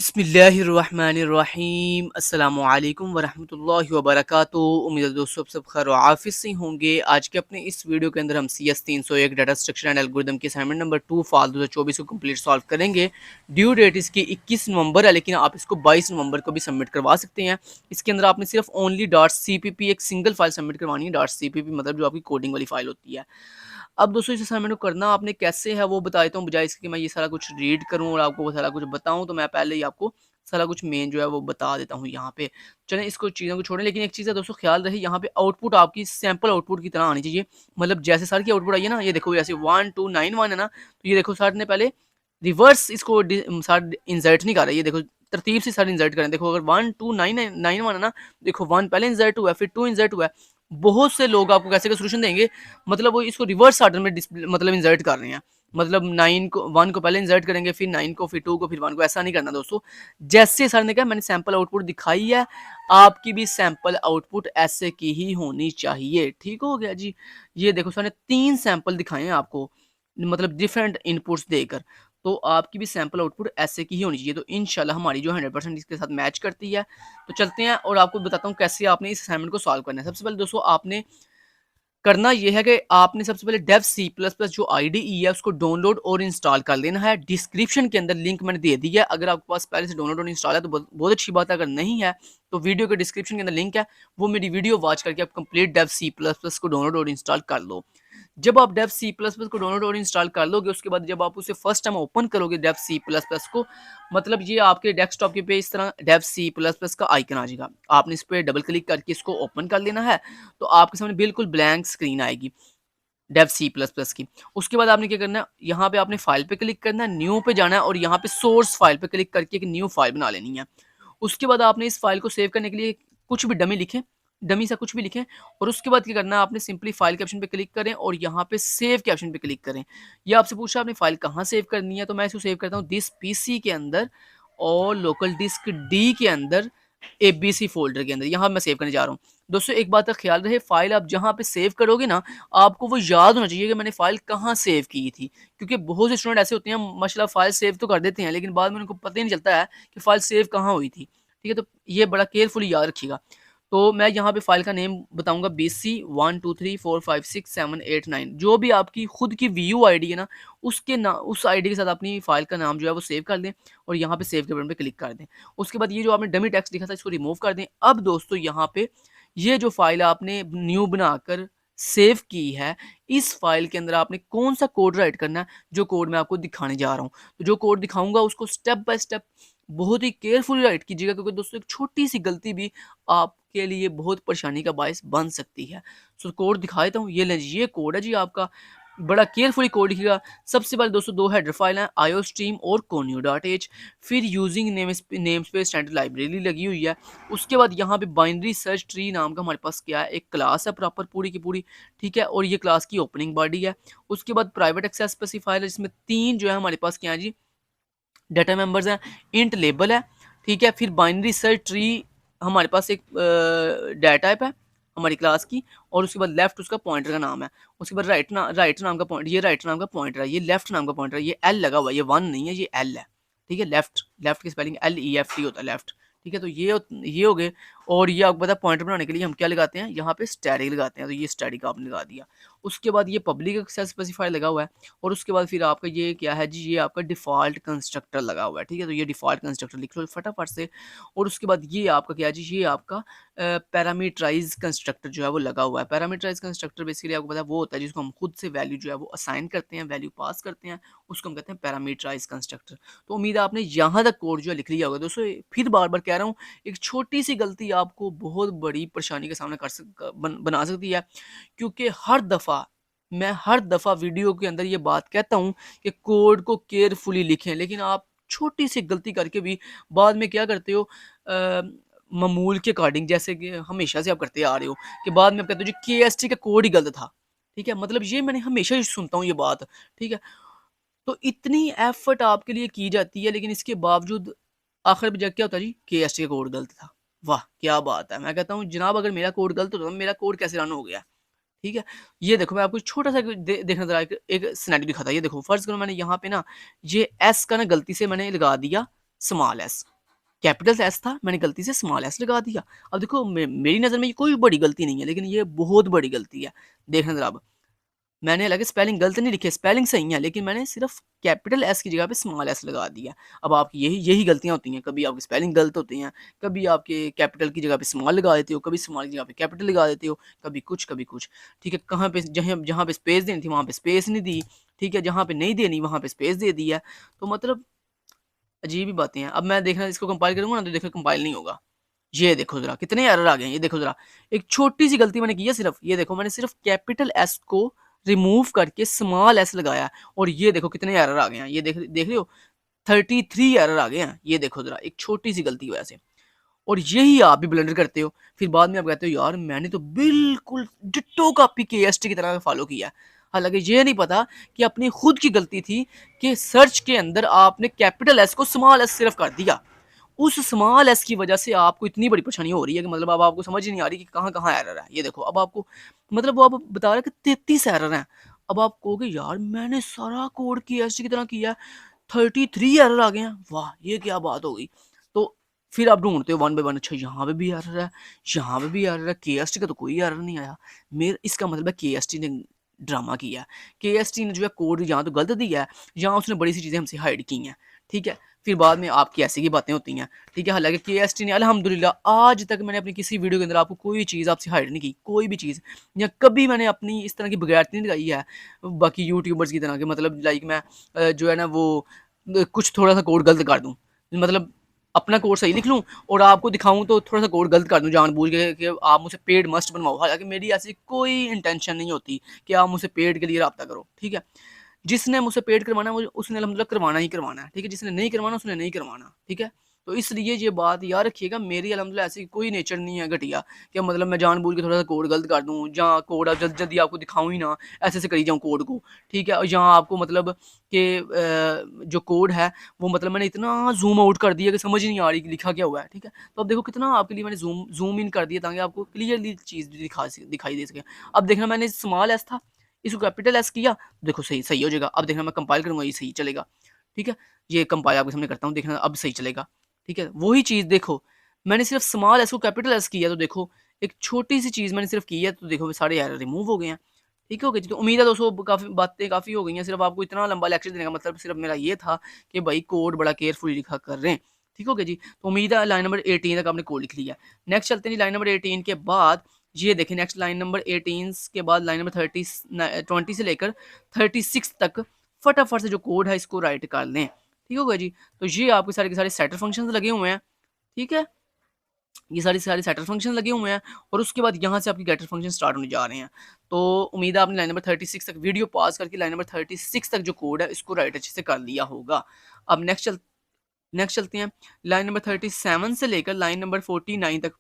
बिस्मिल्लाहिर्रहमानिर्रहीम अस्सलामुअलैकुम वरहमतुल्लाहि वबरकातुहू। उम्मीद है दोस्तों सब खैर व आफियत से होंगे। आज के अपने इस वीडियो के अंदर हम CS 301 data structure and algorithm की असाइनमेंट नंबर 2 फाल 2024 को कंप्लीट सॉल्व करेंगे। ड्यू डेट इसकी 21 नवंबर है, लेकिन आप इसको 22 नवंबर को भी सबमिट करवा सकते हैं। इसके अंदर आपने सिर्फ ओनली .cpp एक सिंगल फाइल सबमिट करवानी है। .cpp मतलब जो आपकी कोडिंग वाली फाइल होती है। अब दोस्तों इस असाइनमेंट को करना आपने कैसे है वो बता देता हूँ, बजाय इसके कि मैं ये सारा कुछ रीड करूँ और आपको वो सारा कुछ बताऊँ, तो मैं पहले ही आपको सारा कुछ मेन जो है वो बता देता हूँ यहाँ पे। चलें इसको चीज़ों को छोड़ें, लेकिन एक चीज़ है दोस्तों, ख्याल रहे यहाँ पे आउटपुट आपकी सैंपल आउटपुट की तरह आनी चाहिए। मतलब जैसे सर की आउटपुट आई है ना, ये देखो जैसे 1291 है ना, तो ये देखो सर ने पहले रिवर्स इसको सर इंसर्ट नहीं कर रहा है। ये देखो तरतीब से सर इंसर्ट करें। देखो अगर 1291 है ना, देखो 1 पहले इंसर्ट हुआ है, फिर 2 इंसर्ट हुआ है। बहुत से लोग आपको कैसे का सोल्यूशन देंगे, मतलब वो इसको रिवर्स ऑर्डर में मतलब इंसर्ट कर रहे हैं। मतलब 9 को 1 को पहले इंसर्ट करेंगे, फिर 9 को, फिर 2 को, फिर 1 को। ऐसा नहीं करना दोस्तों। जैसे सर ने कहा मैंने सैंपल आउटपुट दिखाई है, आपकी भी सैंपल आउटपुट ऐसे की ही होनी चाहिए। ठीक हो गया जी। ये देखो सर ने 3 सैंपल दिखाए हैं आपको, मतलब डिफरेंट इनपुट्स देकर। तो आपकी भी सैंपल आउटपुट ऐसे की ही होनी चाहिए। तो इंशाल्लाह हमारी जो 100% इसके साथ मैच करती है। तो चलते हैं और आपको बताता हूँ कैसे आपने इस असाइनमेंट को सॉल्व करना है। सबसे पहले दोस्तों आपने करना ये है कि आपने सबसे पहले डेव सी प्लस प्लस जो IDE है उसको डाउनलोड और इंस्टॉल कर लेना है। डिस्क्रिप्शन के अंदर लिंक मैंने दे दी है। अगर आपके पास पहले से डाउनलोड और इंस्टॉल है तो बहुत बहुत अच्छी बात है। अगर नहीं है तो वीडियो के डिस्क्रिप्शन के अंदर लिंक है, वो मेरी वीडियो वॉच करके आप complete Dev C plus plus को डाउनलोड और इंस्टॉल कर लो। जब आप डेव सी प्लस प्लस को डाउनलोड और इंस्टॉल कर लोगे, उसके बाद जब आप उसे फर्स्ट टाइम ओपन करोगे डेव सी प्लस प्लस को, मतलब ये आपके डेस्कटॉप के पे इस तरह डेव सी प्लस प्लस का आइकन आ जाएगा। आपने इस पर डबल क्लिक करके इसको ओपन कर लेना है। तो आपके सामने बिल्कुल ब्लैंक स्क्रीन आएगी डेव सी प्लस प्लस की। उसके बाद आपने क्या करना है, यहाँ पे आपने फाइल पे क्लिक करना है, न्यू पे जाना है और यहाँ पे सोर्स फाइल पे क्लिक करके एक न्यू फाइल बना लेनी है। उसके बाद आपने इस फाइल को सेव करने के लिए कुछ भी डमी लिखें, डमी सा कुछ भी लिखें, और उसके बाद क्या करना है, आपने सिंपली फाइल के ऑप्शन पे क्लिक करें और यहाँ पे सेव के ऑप्शन पे क्लिक करें। ये आपसे पूछा आपने फाइल कहाँ सेव करनी है, तो मैं इसको सेव करता हूँ दिस पीसी के अंदर और लोकल डिस्क डी के अंदर ABC फ़ोल्डर के अंदर। यहाँ मैं सेव करने जा रहा हूँ। दोस्तों एक बात का ख़्याल रहे, फ़ाइल आप जहाँ पे सेव करोगे ना, आपको वो याद होना चाहिए कि मैंने फ़ाइल कहाँ सेव की थी। क्योंकि बहुत से स्टूडेंट ऐसे होते हैं, माशाल्लाह फ़ाइल सेव तो कर देते हैं, लेकिन बाद में उनको पता ही नहीं चलता है कि फ़ाइल सेव कहाँ हुई थी। ठीक है? तो ये बड़ा केयरफुली याद रखिएगा। तो मैं यहाँ पे फ़ाइल का नेम बताऊँगा BC 1 2 3 4 5 6 7 8 9। जो भी आपकी खुद की VU आईडी है ना, उस आईडी के साथ अपनी फ़ाइल का नाम जो है वो सेव कर दें और यहाँ पे सेव के बटन पे क्लिक कर दें। उसके बाद ये जो आपने डमी टेक्स्ट लिखा था इसको रिमूव कर दें। अब दोस्तों यहाँ पे ये जो फ़ाइल आपने न्यू बनाकर सेव की है, इस फ़ाइल के अंदर आपने कौन-सा कोड राइट करना है, जो कोड मैं आपको दिखाने जा रहा हूँ। तो जो कोड दिखाऊँगा उसको स्टेप बाय स्टेप बहुत ही केयरफुली राइट कीजिएगा, क्योंकि दोस्तों एक छोटी-सी गलती भी आपके लिए बहुत परेशानी का बायस बन सकती है। सो कोड दिखा देता हूँ, ये लीजिए ये कोड है जी आपका। बड़ा केयरफुली कोड लिखिएगा। सबसे पहले दोस्तों 2 हेडर फाइल हैं, iostream और conio.h। फिर यूजिंग नेमस्पेस स्टैंडर्ड लाइब्रेरी लगी हुई है। उसके बाद यहाँ पे बाइनरी सर्च ट्री नाम का हमारे पास क्या है, एक क्लास है प्रॉपर पूरी की पूरी, ठीक है? और ये क्लास की ओपनिंग बॉडी है। उसके बाद प्राइवेट एक्सेस स्पेसिफायर है, जिसमें 3 जो है हमारे पास क्या है जी, डाटा मेंबर्स हैं, इंट लेबल है, ठीक है? फिर बाइनरी सर्च ट्री हमारे पास एक डाटा टाइप है हमारी क्लास की, और उसके बाद लेफ्ट उसका पॉइंटर का नाम है। उसके बाद राइट नाम का पॉइंट, ये राइट नाम का पॉइंटर है, ये लेफ्ट नाम का पॉइंटर है, ये एल लगा हुआ है, ये 1 नहीं है, ये एल है, ठीक है? लेफ्ट लेफ्ट की स्पेलिंग LEFT होता है, लेफ्ट, ठीक है? तो ये हो गए। और ये आपको पता है पॉइंटर बनाने के लिए हम क्या लगाते हैं, यहाँ पे स्टैटिक लगाते हैं, तो ये स्टैटिक आपने लगा दिया। उसके बाद ये पब्लिक एक्सेस स्पेसिफायर लगा हुआ है, और उसके बाद फिर आपका ये क्या है जी, ये आपका डिफ़ॉल्ट कंस्ट्रक्टर लगा हुआ है, ठीक है? तो ये डिफ़ॉल्ट कंस्ट्रक्टर लिख लो फटाफट से। और उसके बाद ये आपका क्या है जी, ये आपका पैरामीटराइज़ कंस्ट्रक्टर जो है वो लगा हुआ है। पैरामीटराइज़ कंस्ट्रक्टर बेसिकली आपको पता है वो होता है जिसको हम खुद से वैल्यू जो है वो असाइन करते हैं, वैल्यू पास करते हैं, उसको हम कहते हैं पैरामीटराइज़ कंस्ट्रक्टर। तो उम्मीद है आपने यहाँ तक कोड जो है लिख लिया होगा। दोस्तों फिर बार-बार कह रहा हूँ, एक छोटी-सी गलती आपको बहुत बड़ी परेशानी का सामना बना सकती है, क्योंकि हर दफ़ा वीडियो के अंदर ये बात कहता हूँ कि कोड को केयरफुली लिखें, लेकिन आप छोटी-सी गलती करके भी बाद में क्या करते हो, मामूल के अकॉर्डिंग, जैसे कि हमेशा से आप करते आ रहे हो, कि बाद में आप कहते हो जी KST का कोड ही गलत था, ठीक है? मतलब ये मैंने हमेशा ही सुनता हूँ ये बात, ठीक है? तो इतनी एफ़र्ट आपके लिए की जाती है, लेकिन इसके बावजूद आखिर में जाके क्या होता है जी, KST का कोड गलत था। वाह! क्या बात है! मैं कहता हूँ जनाब अगर मेरा कोड गलत होता तो मेरा कोड कैसे रन हो गया? ठीक है? ये देखो मैं आपको छोटा-सा देखना ज़रा एक एक सिनेरियो दिखाता हूँ। ये देखो फ़र्ज़ करो मैंने यहाँ पे ना ये एस का ना गलती से मैंने लगा दिया स्मॉल एस। कैपिटल एस था, मैंने गलती से स्मॉल एस लगा दिया। अब देखो मेरी नज़र में ये कोई बड़ी गलती नहीं है, लेकिन ये बहुत बड़ी गलती है। देखना ज़रा अब, मैंने हालाँकि स्पेलिंग गलत नहीं लिखी है, स्पेलिंग सही है, लेकिन मैंने सिर्फ़ कैपिटल एस की जगह पे स्मॉल एस लगा दिया। अब आपकी यही यही गलतियाँ होती हैं, कभी आपकी स्पेलिंग गलत होती हैं, कभी आपके कैपिटल की जगह पे स्मॉल लगा देते हो, कभी स्मॉल की जगह पे कैपिटल लगा देते हो, कभी कुछ, कभी कुछ। ठीक है, कहाँ पे जहाँ जहाँ पे स्पेस देनी थी, वहाँ पे स्पेस नहीं दी, ठीक है, जहाँ पे नहीं देनी, वहाँ पे स्पेस दे दी है। तो मतलब अजीब ही बातें हैं। अब मैं देखना इसको कंपाइल करूँगा ना, तो देखो कंपाइल नहीं होगा। ये देखो ज़रा कितने एरर आ गए हैं, ये देखो ज़रा। एक छोटी-सी गलती मैंने की है सिर्फ़, ये देखो मैंने सिर्फ़ कैपिटल एस को रिमूव करके स्मॉल एस लगाया और ये देखो कितने एरर आ गए हैं। ये देख देख रहे हो? 33 एरर आ गए हैं। ये देखो ज़रा, एक छोटी-सी गलती की वजह से। और यही आप भी ब्लंडर करते हो। फिर बाद में आप कहते हो यार मैंने तो बिल्कुल डिट्टो कॉपी केएसटी की तरह फॉलो किया है। हालाँकि ये नहीं पता कि अपनी खुद की गलती थी कि सर्च के अंदर आपने कैपिटल एस को स्मॉल एस सिर्फ़ कर दिया। उस स्मॉल एस की वजह से आपको इतनी बड़ी परेशानी हो रही है कि मतलब अब आपको समझ ही नहीं आ रही कि कहाँ-कहाँ एरर है। ये देखो अब आपको मतलब वो अब बता रहा है कि 33 एरर हैं। अब आप कहोगे यार मैंने सारा कोड केएसटी की तरह किया है, 33 एरर आ गए हैं। वाह! ये क्या बात हो गई। तो फिर आप ढूँढते हो वन बाय वन, अच्छा यहाँ पे भी एरर है, यहाँ पे भी एरर है, केएसटी का तो कोई एरर नहीं आया। मेर इसका मतलब है केएसटी ने ड्रामा किया है। केएसटी ने जो है कोड यहाँ तो गलत दिया है, यहाँ उसने बड़ी सी चीज़ें हमसे हाइड की हैं। ठीक है? फिर बाद में आपकी ऐसी ही बातें होती हैं। ठीक है? हालाँकि केएसटी ने अल्हम्दुलिल्लाह आज तक मैंने अपनी किसी वीडियो के अंदर आपको कोई चीज़ आपसे हाइड नहीं की, कोई भी चीज़। या कभी मैंने अपनी इस तरह की बगैरती नहीं दिखाई है, बाकी यूट्यूबर्स की तरह के मतलब लाइक मैं जो है ना वो कुछ थोड़ा-सा कोड गलत कर दूँ। मतलब अपना कोड सही लिख लूँ और आपको दिखाऊँ तो थोड़ा-सा कोड गलत कर दूँ जानबूझ के कि आप मुझसे पेड मस्ट बनवाओ। हालाँकि मेरी ऐसी कोई इंटेंशन नहीं होती कि आप मुझसे पेड के लिए राब्ता करो। ठीक है? जिसने मुझसे पेड करवाना है, मुझे उसने अल्हम्दुलिल्लाह करवाना ही करवाना है, ठीक है? जिसने नहीं करवाना, उसने नहीं करवाना, ठीक है? तो इसलिए ये बात याद रखिएगा, मेरी अल्हम्दुलिल्लाह ऐसी कोई नेचर नहीं है घटिया कि मतलब मैं जानबूझ के थोड़ा-सा कोड गलत कर दूँ, जहाँ कोड जल्दी-जल्दी आपको दिखाऊँ ही ना, ऐसे-ऐसे करी जाऊँ कोड को, ठीक है? और जहाँ आपको मतलब कि जो कोड है, वो मतलब मैंने इतना ज़ूम आउट कर दिया कि समझ ही नहीं आ रही कि लिखा क्या हुआ है, ठीक है? तो अब देखो कितना आपके लिए मैंने ज़ूम इन कर दिया ताकि आपको क्लियरली चीज़ दिखाई दे सके। अब देखना मैंने स्मॉल एस था, इसको कैपिटल एस किया, देखो सही सही हो जाएगा। अब देखना मैं कंपाइल करूँगा ये सही चलेगा, ठीक है? ये कंपाइल आपके सामने करता हूँ, देखना अब सही चलेगा, ठीक है? वही चीज़ देखो, मैंने सिर्फ़ स्मॉल एस को कैपिटल एस किया तो देखो, एक छोटी-सी चीज़ मैंने सिर्फ़ की है तो देखो सारे एरर रिमूव हो गए हैं, ठीक हो गया जी? तो उम्मीद है दोस्तों काफ़ी बातें काफ़ी हो गई हैं, सिर्फ़ आपको इतना लंबा लेक्चर देने का मतलब सिर्फ़ मेरा ये था कि भाई कोड बड़ा केयरफुली लिखा करें, ठीक हो गया जी? तो उम्मीद है लाइन नंबर 18 तक आपने कोड लिख लिया है। नेक्स्ट चलते हैं जी लाइन नंबर 18 के बाद ये देखिए नेक्स्ट लाइन नंबर 18 के बाद लाइन नंबर 20 से लेकर 36 तक फटाफट से जो कोड है इसको राइट कर लें। ठीक हो गया जी? तो ये आपके सारे के सारे सेटर फंक्शंस लगे हुए हैं। ठीक है? ये सारे सारे सेटर फंक्शन लगे हुए हैं और उसके बाद यहाँ से आपके गेटर फंक्शन स्टार्ट होने जा रहे हैं। तो उम्मीद है आपने लाइन नंबर 36 तक वीडियो पॉज़ करके लाइन नंबर 36 तक जो कोड है इसको राइट अच्छे से कर लिया होगा। अब नेक्स्ट चलते हैं लाइन नंबर 37 से लेकर लाइन नंबर 49 तक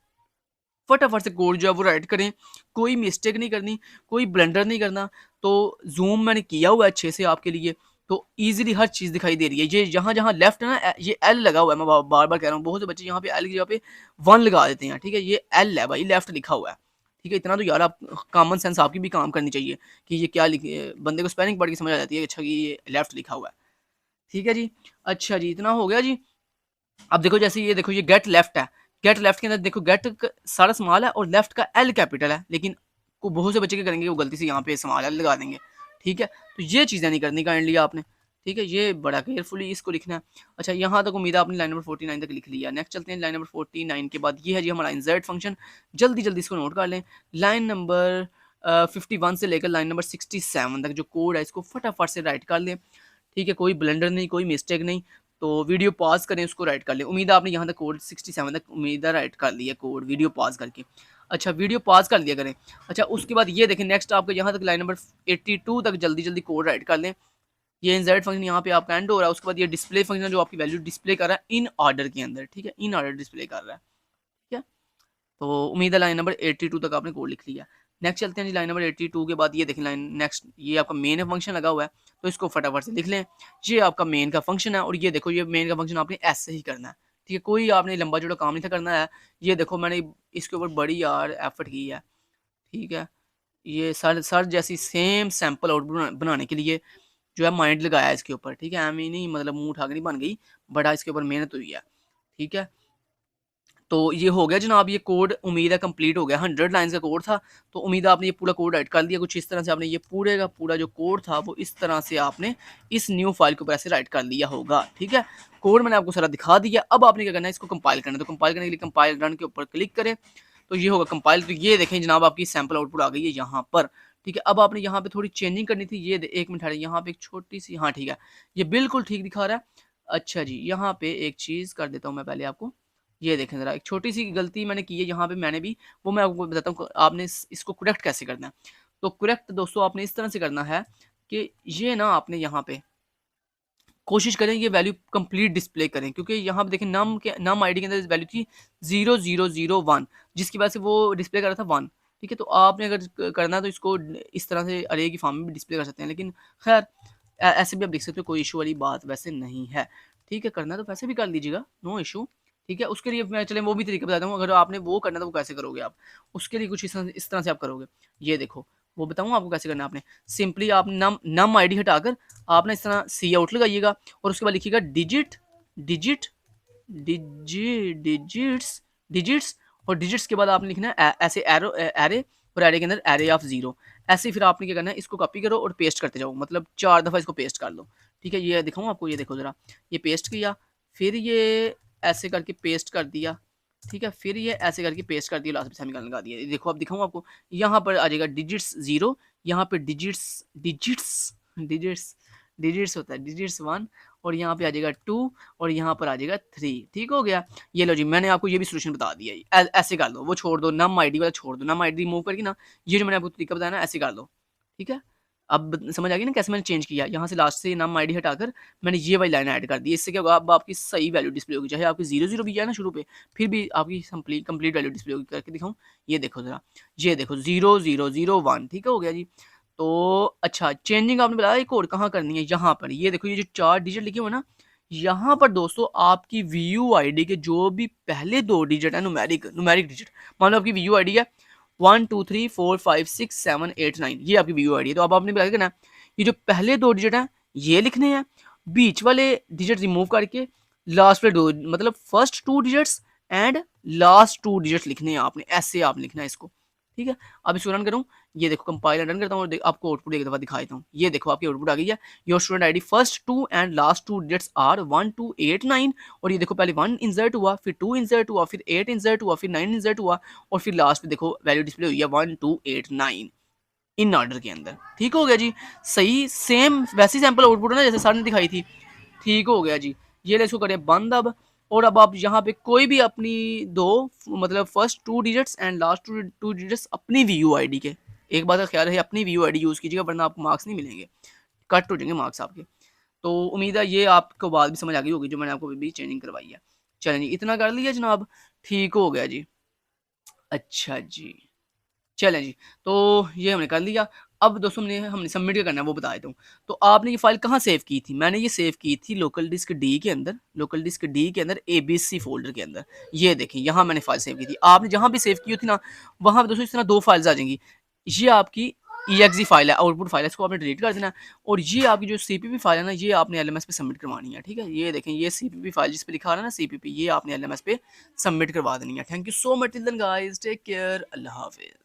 फटाफट से कोड जो है वो राइट करें, कोई मिस्टेक नहीं करनी, कोई ब्लंडर नहीं करना। तो ज़ूम मैंने किया हुआ है अच्छे से आपके लिए, तो ईज़िली हर चीज़ दिखाई दे रही है। ये जहाँ-जहाँ लेफ्ट है ना ये एल लगा हुआ है, मैं बार-बार कह रहा हूँ, बहुत से बच्चे यहाँ पे एल की जगह पे 1 लगा देते हैं, ठीक है? ये एल है भाई, लेफ्ट लिखा हुआ है, ठीक है? इतना तो यार आप कॉमन सेंस आपकी भी काम करनी चाहिए कि ये क्या लिखे बंदे को स्पेलिंग पढ़ के समझ आ जाती है, अच्छा कि ये लेफ्ट लिखा हुआ है। ठीक है जी? अच्छा जी, इतना हो गया जी। अब देखो जैसे ये देखो ये गेट लेफ्ट है। गेट लेफ्ट के अंदर देखो गेट सारा स्मॉल है और लेफ्ट का एल कैपिटल है, लेकिन को बहुत से बच्चे क्या करेंगे वो गलती से यहाँ पे स्मॉल एल लगा देंगे। ठीक है? तो ये चीज़ें नहीं करनी काइंडली आपने। ठीक है? ये बड़ा केयरफुली इसको लिखना है। अच्छा यहाँ तक उम्मीद है आपने लाइन नंबर 49 तक लिख लिया। नेक्स्ट चलते हैं लाइन नंबर 49 के बाद ये है जी हमारा इंसर्ट फंक्शन। जल्दी-जल्दी इसको नोट कर लें। लाइन नंबर 51 से लेकर लाइन नंबर 67 तक जो कोड है इसको फटाफट से राइट कर लें। ठीक है? कोई ब्लंडर नहीं, कोई मिस्टेक नहीं। तो वीडियो पॉज़ करें, उसको राइट कर लें। उम्मीद है आपने यहाँ तक कोड 67 तक उम्मीद है राइट कर लिया कोड वीडियो पॉज़ करके। अच्छा वीडियो पॉज़ कर लिया करें। अच्छा उसके बाद ये देखें नेक्स्ट आपका यहाँ तक लाइन नंबर 82 तक जल्दी-जल्दी कोड राइट कर लें। ये इनसर्ट फंक्शन यहाँ पे आपका एंड हो रहा है। उसके बाद ये डिस्प्ले फंक्शन जो आपकी वैल्यू डिस्प्ले कर रहा है इन ऑर्डर के अंदर, ठीक है? इन ऑर्डर डिस्प्ले कर रहा है, ठीक है? तो उम्मीद है लाइन नंबर 82 तक आपने कोड लिख लिया। नेक्स्ट चलते हैं जी लाइन नंबर 82 के बाद ये देखें लाइन नेक्स्ट ये आपका मेन फंक्शन लगा हुआ है, तो इसको फटाफट से लिख लें। ये आपका मेन का फंक्शन है और ये देखो ये मेन का फंक्शन आपने ऐसे ही करना है, ठीक है? कोई आपने लंबा चौड़ा काम नहीं था करना है। ये देखो मैंने इसके ऊपर बड़ी यार एफर्ट की है, ठीक है? ये सर सर जैसी सेम सैंपल आउटपुट बनाने के लिए जो है माइंड लगाया है इसके ऊपर, ठीक है? ऐਵੇਂ ही नहीं मतलब मुँह उठा के नहीं बन गई, बड़ा इसके ऊपर मेहनत हुई है, ठीक है। तो ये हो गया जनाब, ये कोड उम्मीद है कंप्लीट हो गया। 100 लाइंस का कोड था, तो उम्मीद है आपने ये पूरा कोड राइट कर दिया। कुछ इस तरह से आपने ये पूरे का पूरा जो कोड था वो इस तरह से आपने इस न्यू फाइल के ऊपर ऐसे राइट कर लिया होगा, ठीक है। कोड मैंने आपको सारा दिखा दिया। अब आपने क्या करना है, इसको कंपाइल करना है। तो कंपाइल करने के लिए कंपाइल रन के ऊपर क्लिक करें तो ये होगा कंपाइल। तो ये देखें जनाब, आपकी सैम्पल आउटपुट आ गई है यहाँ पर, ठीक है। अब आपने यहाँ पे थोड़ी चेंजिंग करनी थी। ये एक मिनट है, यहाँ पे एक छोटी सी, हाँ ठीक है, ये बिल्कुल ठीक दिखा रहा है। अच्छा जी, यहाँ पे एक चीज़ कर देता हूँ मैं पहले आपको। ये देखें ज़रा, एक छोटी सी गलती मैंने की है यहाँ पे, मैंने भी, वो मैं आपको बताता हूँ आपने इसको करेक्ट कैसे करना है। तो करेक्ट दोस्तों आपने इस तरह से करना है कि ये ना आपने यहाँ पे कोशिश करें ये वैल्यू कंप्लीट डिस्प्ले करें, क्योंकि यहाँ पे देखें नम आईडी के अंदर वैल्यू थी 0001, जिसकी वजह से वो डिस्प्ले कर रहा था 1, ठीक है। तो आपने अगर करना है तो इसको इस तरह से अरे की फॉर्म में भी डिस्प्ले कर सकते हैं, लेकिन खैर ऐसे भी आप देख सकते हो, कोई इशू वाली बात वैसे नहीं है, ठीक है। करना तो वैसे भी कर लीजिएगा, नो इशू, ठीक है। उसके लिए मैं चले वो भी तरीका बताता हूँ, अगर आपने वो करना तो वो कैसे करोगे आप, उसके लिए कुछ इस तरह से आप करोगे। ये देखो, वो बताऊँ आपको कैसे करना है। आपने सिंपली आप नम आईडी हटाकर आपने इस तरह सी आउट लगाइएगा और उसके बाद लिखिएगा डिजिट डिजिट डिजिट्स डिजिट्स, और डिजिट्स के बाद आपने लिखना है ऐसे एरो एरे, और एरे के अंदर एरे ऑफ 0। ऐसे फिर आपने क्या करना है, इसको कॉपी करो और पेस्ट करते जाओ, मतलब 4 दफ़ा इसको पेस्ट कर लो, ठीक है। ये दिखाऊँ आपको, ये देखो ज़रा, ये पेस्ट किया, फिर ये ऐसे करके पेस्ट कर दिया, ठीक है। फिर ये ऐसे करके पेस्ट कर दिया, लास्ट में सेमीकोलन लगा दिया। देखो अब दिखाऊँ आपको, यहाँ पर आ जाएगा डिजिट्स 0, यहाँ पे डिजिट्स डिजिट्स डिजिट्स डिजिट्स होता है डिजिट्स 1, और यहाँ पे आ जाएगा 2, और यहाँ पर आ जाएगा 3, ठीक हो गया। ये लो जी, मैंने आपको ये भी सोल्यूशन बता दिया है। ऐसे कर लो, वो छोड़ दो, नम आईडी वाला छोड़ दो, नम आईडी रिमूव करके ना ये जो मैंने आपको तरीका बताया ना, ऐसे कर लो, ठीक है। अब समझ आ गई ना कैसे मैंने चेंज किया, यहाँ से लास्ट से नम आईडी हटाकर मैंने ये वाली लाइन ऐड कर दी। इससे क्या होगा, अब आपकी सही वैल्यू डिस्प्ले होगी, चाहे आपकी 00 भी है ना शुरू पे, फिर भी आपकी कंप्लीट वैल्यू डिस्प्ले होगी। करके दिखाऊँ, ये देखो ज़रा, ये देखो 0001, ठीक हो गया जी। तो अच्छा, चेंजिंग आपने बताया ये कोड कहाँ करनी है, यहाँ पर। ये देखो, ये जो 4 डिजिट लिखे हुए ना, यहाँ पर दोस्तों आपकी वीयूआईडी के जो भी पहले 2 डिजिट है, न्यूमेरिक डिजिट, मान लो आपकी वीयूआईडी है 1 2 3 4 5 6 7 8 9, ये आपकी वीयूआईडी है। तो अब आपने क्या करना है, ये जो पहले 2 डिजिट हैं ये लिखने हैं, बीच वाले डिजिट रिमूव करके लास्ट वाले 2, मतलब first 2 digits and last 2 digits लिखने हैं आपने, ऐसे आप लिखना है इसको, ठीक है। अब इसको रन करूँ, ये देखो कंपाइल रन करता हूँ और आपको आउटपुट एक दफ़ा दिखा देता हूँ। ये देखो आपकी आउटपुट आ गई है, your student ID first 2 and last 2 digits are 1 2 8 9, और ये देखो पहले 1 इंसर्ट हुआ, फिर 2 इंसर्ट हुआ, फिर 8 इंसर्ट हुआ, फिर 9 इंसर्ट हुआ, और फिर लास्ट में देखो वैल्यू डिस्प्ले हुई है 1 2 8 9 इन ऑर्डर के अंदर, ठीक हो गया जी। सही सेम वैसी सैंपल आउटपुट है ना जैसे सर ने दिखाई थी, ठीक हो गया जी। ये ले इसको करें बंद अब, और अब आप यहाँ पे कोई भी अपनी 2, मतलब first 2 digits and last 2 digits अपनी वीयूआईडी के, एक बात का ख्याल है अपनी वीयूआईडी यूज़ कीजिएगा, वरना आपको मार्क्स नहीं मिलेंगे, कट हो जाएंगे मार्क्स आपके। तो उम्मीद है ये आपको बात भी समझ आ गई होगी जो मैंने आपको अभी चेंजिंग करवाई है। चलें जी, इतना कर लिया जनाब, ठीक हो गया जी। अच्छा जी, चलें जी, तो ये हमने कर लिया। अब दोस्तों हमने सबमिट क्या करना है वो बता देता हूँ। तो आपने ये फ़ाइल कहाँ सेव की थी? मैंने ये सेव की थी लोकल डिस्क डी के अंदर, लोकल डिस्क डी के अंदर एबीसी फ़ोल्डर के अंदर। ये देखें, यहाँ मैंने फ़ाइल सेव की थी। आपने जहाँ भी सेव की थी ना, वहाँ पे दोस्तों इस तरह 2 फाइल्स आ जाएँगी। ये आपकी EXE फ़ाइल है, आउटपुट फ़ाइल है, इसको आपने डिलीट कर देना है, और ये आपकी जो CPP फ़ाइल है ना, ये आपने LMS पे सबमिट करवानी है, ठीक है? ये देखें, ये CPP फ़ाइल जिस पे लिखा आ रहा है ना CPP, ये आपने LMS पे सबमिट करवा देनी है। Thank you so much till then guys, take care, अल्लाह हाफ़िज़।